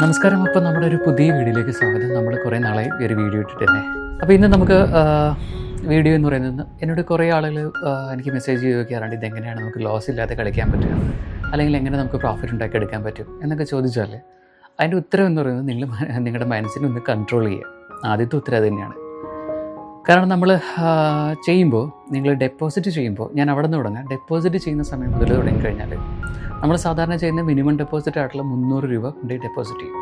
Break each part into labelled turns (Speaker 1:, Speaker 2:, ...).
Speaker 1: നമസ്കാരം. അപ്പോൾ നമ്മുടെ ഒരു പുതിയ വീഡിയോയിലേക്ക് സ്വാഗതം. നമ്മൾ കുറേ നാളായി ഒരു വീഡിയോ ഇട്ടിട്ട് അപ്പോൾ ഇന്ന് നമുക്ക് വീഡിയോ എന്ന് പറയുന്നത്, എന്നോട് കുറേ ആളുകൾ എനിക്ക് മെസ്സേജ് ചോദിക്കാറുണ്ട്, ഇതെങ്ങനെയാണ് നമുക്ക് ലോസ് ഇല്ലാതെ കളിക്കാൻ പറ്റുക, അല്ലെങ്കിൽ എങ്ങനെ നമുക്ക് പ്രോഫിറ്റ് ഉണ്ടാക്കി എടുക്കാൻ പറ്റും എന്നൊക്കെ ചോദിച്ചാൽ അതിൻ്റെ ഉത്തരം എന്ന് പറയുന്നത് നിങ്ങളുടെ മനസ്സിനെ ഒന്ന് കൺട്രോൾ ചെയ്യുക. ആദ്യത്തെ ഉത്തരം അത് തന്നെയാണ്. കാരണം നമ്മൾ ചെയ്യുമ്പോൾ, നിങ്ങൾ ഡെപ്പോസിറ്റ് ചെയ്യുമ്പോൾ, ഞാൻ അവിടെ നിന്ന് തുടങ്ങാം. ഡെപ്പോസിറ്റ് ചെയ്യുന്ന സമയം മുതൽ തുടങ്ങിക്കഴിഞ്ഞാൽ നമ്മൾ സാധാരണ ചെയ്യുന്ന മിനിമം ഡെപ്പോസിറ്റ് ആയിട്ടുള്ള 300 രൂപ കൊണ്ട് ഡെപ്പോസിറ്റ് ചെയ്യും.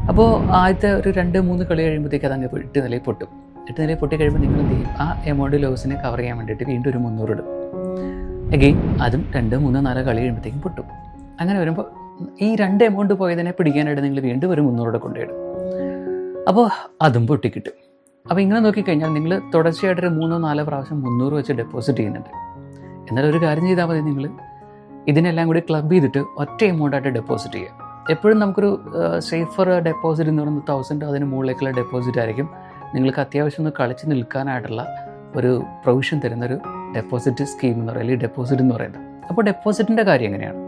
Speaker 1: അപ്പോൾ ആദ്യത്തെ ഒരു 2-3 കളി കഴിയുമ്പോഴത്തേക്ക് അതങ്ങ് 8 നിലയിൽ പൊട്ടും. 8 നിലയിൽ പൊട്ടി കഴിയുമ്പോൾ നിങ്ങൾ എന്ത് ചെയ്യും, ആ എമൗണ്ട് ലോസിനെ കവർ ചെയ്യാൻ വേണ്ടിയിട്ട് വീണ്ടും ഒരു 300 ഇടും. അഗെയിൻ അതും 2, 3, 4 കളി കഴിയുമ്പോഴത്തേക്കും പൊട്ടും. അങ്ങനെ വരുമ്പോൾ ഈ 2 എമൗണ്ട് പോയതിനെ പിടിക്കാനായിട്ട് നിങ്ങൾ വീണ്ടും ഒരു 300 കൊണ്ടിടും. അപ്പോൾ അതും പൊട്ടിക്കിട്ടും. അപ്പോൾ ഇങ്ങനെ നോക്കിക്കഴിഞ്ഞാൽ നിങ്ങൾ തുടർച്ചയായിട്ടൊരു 3-4 പ്രാവശ്യം 300 വെച്ച് ഡെപ്പോസിറ്റ് ചെയ്യുന്നുണ്ട്. എന്നാൽ ഒരു കാര്യം ചെയ്താൽ മതി, നിങ്ങൾ ഇതിനെല്ലാം കൂടി ക്ലബ് ചെയ്തിട്ട് ഒറ്റ എമൗണ്ടായിട്ട് ഡെപ്പോസിറ്റ് ചെയ്യുക. എപ്പോഴും നമുക്കൊരു സേഫർ ഡെപ്പോസിറ്റ് എന്ന് പറയുന്നത് 1000, അതിന് മുകളിലേക്കുള്ള ഡെപ്പോസിറ്റ് ആയിരിക്കും നിങ്ങൾക്ക് അത്യാവശ്യം ഒന്ന് കളിച്ച് നിൽക്കാനായിട്ടുള്ള ഒരു പ്രൊവിഷൻ തരുന്നൊരു ഡെപ്പോസിറ്റ് സ്കീം എന്ന് പറയുന്നത്, അല്ലെങ്കിൽ ഡെപ്പോസിറ്റ് എന്ന് പറയുന്നത്. അപ്പോൾ ഡെപ്പോസിറ്റിൻ്റെ കാര്യം എങ്ങനെയാണ്?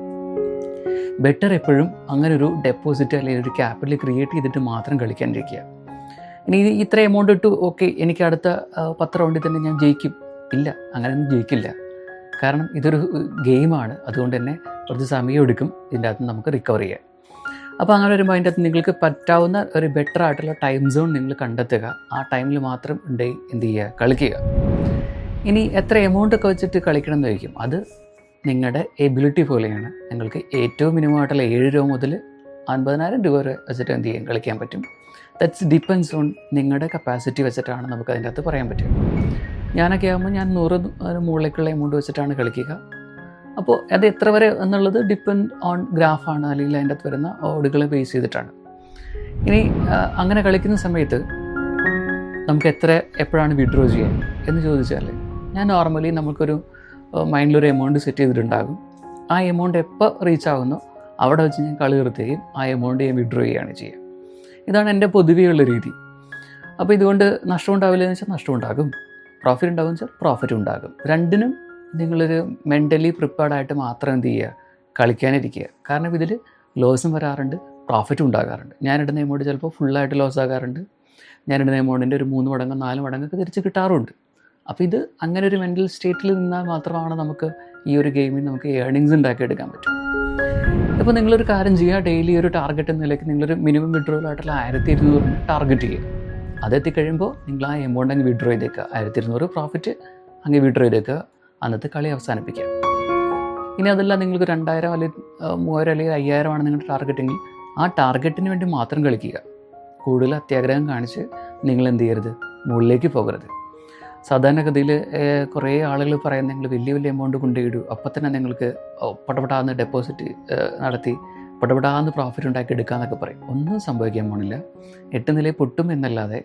Speaker 1: ബെറ്റർ എപ്പോഴും അങ്ങനെ ഒരു ഡെപ്പോസിറ്റ് അല്ലെങ്കിൽ ഒരു ക്യാപിറ്റൽ ക്രിയേറ്റ് ചെയ്തിട്ട് മാത്രം കളിക്കാനിരിക്കുക. ഇനി ഇത്ര എമൗണ്ട് ഇട്ടു, ഓക്കെ, എനിക്ക് അടുത്ത 10 റൗണ്ടിൽ തന്നെ ഞാൻ ജയിക്കും, ഇല്ല, അങ്ങനെയൊന്നും ജയിക്കില്ല. കാരണം ഇതൊരു ഗെയിമാണ്. അതുകൊണ്ട് തന്നെ കുറച്ച് സമയം എടുക്കും ഇതിൻ്റെ അകത്ത് നമുക്ക് റിക്കവർ ചെയ്യാൻ. അപ്പോൾ അങ്ങനെ വരുമ്പോൾ അതിൻ്റെ അകത്ത് നിങ്ങൾക്ക് പറ്റാവുന്ന ഒരു ബെറ്റർ ആയിട്ടുള്ള ടൈം സോൺ നിങ്ങൾ കണ്ടെത്തുക. ആ ടൈമിൽ മാത്രം എന്ത് ചെയ്യുക, കളിക്കുക. ഇനി എത്ര എമൗണ്ട് ഒക്കെ വെച്ചിട്ട് കളിക്കണം എന്ന് ചോദിക്കും. അത് നിങ്ങളുടെ എബിലിറ്റി പോലെയാണ്. നിങ്ങൾക്ക് ഏറ്റവും മിനിമം ആയിട്ടുള്ള 7 രൂപ മുതൽ 50,000 രൂപ വരെ വെച്ചിട്ട് എന്ത് ചെയ്യാൻ കളിക്കാൻ പറ്റും. ദാറ്റ്സ് ഡിപ്പെൻസ് ഓൺ നിങ്ങളുടെ കപ്പാസിറ്റി വെച്ചിട്ടാണ് നമുക്ക് അതിൻ്റെ അകത്ത് പറയാൻ പറ്റുക. ഞാനൊക്കെ ആകുമ്പോൾ ഞാൻ 100 മുകളിലേക്കുള്ള എമൗണ്ട് വെച്ചിട്ടാണ് കളിക്കുക. അപ്പോൾ അത് എത്ര വരെ എന്നുള്ളത് ഡിപ്പെൻഡ് ഓൺ ഗ്രാഫാണ്, അല്ലെങ്കിൽ അതിൻ്റെ അകത്ത് വരുന്ന ഓടുകളെ ബേസ് ചെയ്തിട്ടാണ്. ഇനി അങ്ങനെ കളിക്കുന്ന സമയത്ത് നമുക്ക് എപ്പോഴാണ് വിഡ്രോ ചെയ്യാൻ എന്ന് ചോദിച്ചാൽ, ഞാൻ നോർമലി നമുക്കൊരു മൈൻഡിലൊരു എമൗണ്ട് സെറ്റ് ചെയ്തിട്ടുണ്ടാകും. ആ എമൗണ്ട് എപ്പോൾ റീച്ച് ആകുന്നോ അവിടെ വെച്ച് ഞാൻ കളി നിർത്തുകയും ആ എമൗണ്ട് ഞാൻ വിഡ്രോ ചെയ്യുകയാണ് ചെയ്യുക. ഇതാണ് എൻ്റെ പൊതുവെയുള്ള രീതി. അപ്പോൾ ഇതുകൊണ്ട് നഷ്ടം ഉണ്ടാവില്ല എന്ന് വെച്ചാൽ നഷ്ടം ഉണ്ടാകും, പ്രോഫിറ്റ് ഉണ്ടാകും വെച്ചാൽ പ്രോഫിറ്റ് ഉണ്ടാകും. രണ്ടിനും നിങ്ങളൊരു മെൻ്റലി പ്രിപ്പയർഡായിട്ട് മാത്രം എന്ത് ചെയ്യുക, കളിക്കാനിരിക്കുക. കാരണം ഇതിൽ ലോസും വരാറുണ്ട്, പ്രോഫിറ്റും ഉണ്ടാകാറുണ്ട്. ഞാനിടുന്ന എമൗണ്ട് ചിലപ്പോൾ ഫുള്ളായിട്ട് ലോസ് ആകാറുണ്ട്. ഞാനിടുന്ന എമൗണ്ടിൻ്റെ ഒരു 3 മടങ്ങ് 4 മടങ്ങൊക്കെ തിരിച്ച് കിട്ടാറുണ്ട്. അപ്പോൾ ഇത് അങ്ങനെ ഒരു മെൻ്റൽ സ്റ്റേറ്റിൽ നിന്നാൽ മാത്രമാണ് നമുക്ക് ഈ ഒരു ഗെയിമിൽ നമുക്ക് ഏർണിങ്സ് ഉണ്ടാക്കിയെടുക്കാൻ പറ്റും. ഇപ്പോൾ നിങ്ങളൊരു കാര്യം ചെയ്യുക, ഡെയിലി ഒരു ടാർഗറ്റ് എന്ന നിലയ്ക്ക് നിങ്ങളൊരു മിനിമം വിഡ്രോയിലായിട്ടുള്ള 1200 ടാർഗറ്റ് ചെയ്യുക. അതെത്തിക്കഴിയുമ്പോൾ നിങ്ങൾ ആ എമൗണ്ട് അങ്ങ് വിഡ്രോ ചെയ്തേക്കുക. 1200 പ്രോഫിറ്റ് അങ്ങ് വിഡ്രോ ചെയ്തേക്കുക. അന്നത്തെ കളി അവസാനിപ്പിക്കുക. ഇനി അതല്ല, നിങ്ങൾക്ക് 2000 അല്ലെങ്കിൽ 3000 അല്ലെങ്കിൽ 5000 ആണ് നിങ്ങളുടെ ടാർഗറ്റെങ്കിൽ ആ ടാർഗറ്റിന് വേണ്ടി മാത്രം കളിക്കുക. കൂടുതൽ അത്യാഗ്രഹം കാണിച്ച് നിങ്ങൾ എന്ത് ചെയ്യരുത്, മുകളിലേക്ക് പോകരുത്. സാധാരണഗതിയിൽ കുറേ ആളുകൾ പറയുന്നത്, നിങ്ങൾ വലിയ വലിയ എമൗണ്ട് കൊണ്ടുപോയിടൂ, അപ്പോൾ തന്നെ നിങ്ങൾക്ക് പടപടാന്ന് ഡെപ്പോസിറ്റ് നടത്തി പടപടാന്ന് പ്രോഫിറ്റ് ഉണ്ടാക്കി എടുക്കാമെന്നൊക്കെ പറയും. ഒന്നും സംഭവിക്കാൻ പോണില്ല. 8 നിലയിൽ പൊട്ടും എന്നല്ലാതെ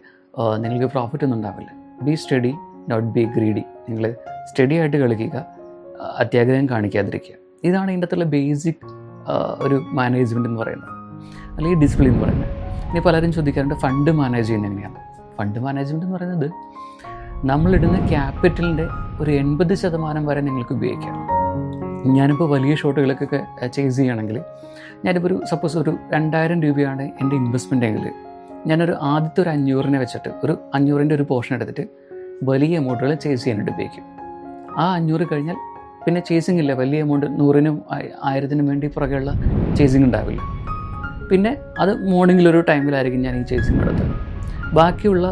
Speaker 1: നിങ്ങൾക്ക് പ്രോഫിറ്റ് ഒന്നും ഉണ്ടാവില്ല. Be study, not be greedy. നിങ്ങൾ സ്റ്റഡി ആയിട്ട് കളിക്കുക, അത്യാഗ്രഹം കാണിക്കാതിരിക്കുക. ഇതാണ് ഇതിൻ്റെ അകത്തുള്ള ബേസിക് ഒരു മാനേജ്മെൻറ്റ് എന്ന് പറയുന്നത്, അല്ലെങ്കിൽ ഡിസിപ്ലിൻ എന്ന് പറയുന്നത്. ഇനി പലരും ചോദിക്കാറുണ്ട്, ഫണ്ട് മാനേജ് ചെയ്യുന്നത് എങ്ങനെയാണ്? ഫണ്ട് മാനേജ്മെൻറ്റ് എന്ന് പറയുന്നത്, നമ്മളിടുന്ന ക്യാപിറ്റലിൻ്റെ ഒരു 80% വരെ നിങ്ങൾക്ക് ഉപയോഗിക്കാം. ഞാനിപ്പോൾ വലിയ ഷോട്ടുകൾക്കൊക്കെ ചേസ് ചെയ്യുകയാണെങ്കിൽ, ഞാനിപ്പോൾ സപ്പോസ് ഒരു 2000 രൂപയാണ് എൻ്റെ ഇൻവെസ്റ്റ്മെൻ്റ് എങ്കിൽ, ഞാനൊരു ആദ്യത്തെ ഒരു 500 വെച്ചിട്ട് ഒരു 500ൻ്റെ ഒരു പോർഷൻ എടുത്തിട്ട് വലിയ എമൗണ്ടുകൾ ചേസ് ചെയ്യാനായിട്ട് ഉപയോഗിക്കും. ആ 500 കഴിഞ്ഞാൽ പിന്നെ ചേസിങ് ഇല്ല. വലിയ എമൗണ്ട് 100നും 1000നും വേണ്ടി പുറകെയുള്ള ചേസിങ് ഉണ്ടാവില്ല. പിന്നെ അത് മോർണിംഗിലൊരു ടൈമിലായിരിക്കും ഞാൻ ഈ ചേസിങ് നടത്തുക. ബാക്കിയുള്ള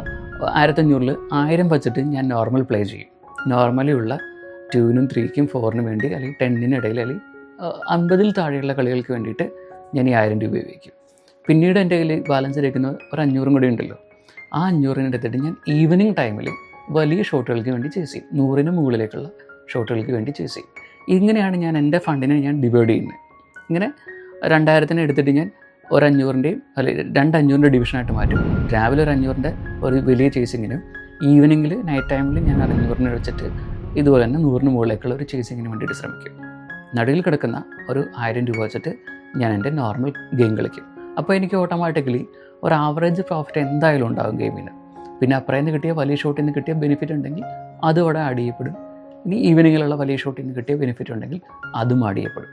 Speaker 1: 1500-ൽ 1000 വെച്ചിട്ട് ഞാൻ നോർമൽ പ്ലേ ചെയ്യും. നോർമലി ഉള്ള 2നും 3ക്കും 4നും വേണ്ടി, അല്ലെങ്കിൽ 10നും ഇടയിൽ, അല്ലെങ്കിൽ 50-ൽ താഴെയുള്ള കളികൾക്ക് വേണ്ടിയിട്ട് ഞാൻ ഈ 1000 രൂപ ഉപയോഗിക്കും. പിന്നീട് എൻ്റെ കയ്യിൽ ബാലൻസ് ഇരിക്കുന്ന ഒരു 500 കൂടി ഉണ്ടല്ലോ, ആ 500 എടുത്തിട്ട് ഞാൻ ഈവനിങ് ടൈമിൽ വലിയ ഷോട്ടുകൾക്ക് വേണ്ടി ചേസ് ചെയ്യും. 100ന് മുകളിലേക്കുള്ള ഷോട്ടുകൾക്ക് വേണ്ടി ചേസ് ചെയ്യും. ഇങ്ങനെയാണ് ഞാൻ എൻ്റെ ഫണ്ടിനെ ഞാൻ ഡിവൈഡ് ചെയ്യുന്നത്. ഇങ്ങനെ 2000-ന് എടുത്തിട്ട് ഞാൻ ഒരു 500ൻ്റെയും അല്ലെങ്കിൽ 2 500ൻ്റെ ഡിവിഷനായിട്ട് മാറ്റും. രാവിലെ ഒരു 500ൻ്റെ ഒരു വലിയ ചേസിങ്ങിനും, ഈവനിങ്ങിൽ നൈറ്റ് ടൈമിൽ ഞാൻ 500ന് വെച്ചിട്ട് ഇതുപോലെ തന്നെ 100ന് മുകളിലേക്കുള്ള ഒരു ചേസിങ്ങിന് വേണ്ടിയിട്ട് ശ്രമിക്കും. നടുവിൽ കിടക്കുന്ന ഒരു 1000 രൂപ വെച്ചിട്ട് ഞാൻ എൻ്റെ നോർമൽ ഗെയിം കളിക്കും. അപ്പോൾ എനിക്ക് ഓട്ടോമാറ്റിക്കലി ഒരു ആവറേജ് പ്രോഫിറ്റ് എന്തായാലും ഉണ്ടാകും ഗെയിമിന്. പിന്നെ അപ്പുറയിൽ നിന്ന് കിട്ടിയ വലിയ ഷോട്ടിൽ നിന്ന് കിട്ടിയ ബെനിഫിറ്റ് ഉണ്ടെങ്കിൽ അതും അവിടെ ആഡ് ചെയ്യപ്പെടും. ഇനി ഈവനിങ്ങിലുള്ള വലിയ ഷോട്ടിൽ നിന്ന് കിട്ടിയ ബെനിഫിറ്റ് ഉണ്ടെങ്കിൽ അതും ആഡ് ചെയ്യപ്പെടും.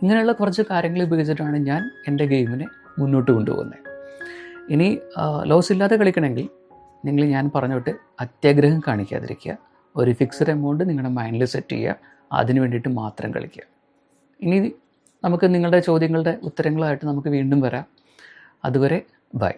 Speaker 1: ഇങ്ങനെയുള്ള കുറച്ച് കാര്യങ്ങൾ ഉപയോഗിച്ചിട്ടാണ് ഞാൻ എൻ്റെ ഗെയിമിനെ മുന്നോട്ട് കൊണ്ടുപോകുന്നത്. ഇനി ലോസ് ഇല്ലാതെ കളിക്കണമെങ്കിൽ നിങ്ങൾ ഞാൻ പറഞ്ഞോട്ട് അത്യാഗ്രഹം കാണിക്കാതിരിക്കുക. ഒരു ഫിക്സഡ് എമൗണ്ട് നിങ്ങളുടെ മൈൻഡിൽ സെറ്റ് ചെയ്യുക, അതിന് വേണ്ടിയിട്ട് മാത്രം കളിക്കുക. ഇനി നമുക്ക് നിങ്ങളുടെ ചോദ്യങ്ങളുടെ ഉത്തരങ്ങളായിട്ട് നമുക്ക് വീണ്ടും വരാം. അതുവരെ ബൈ.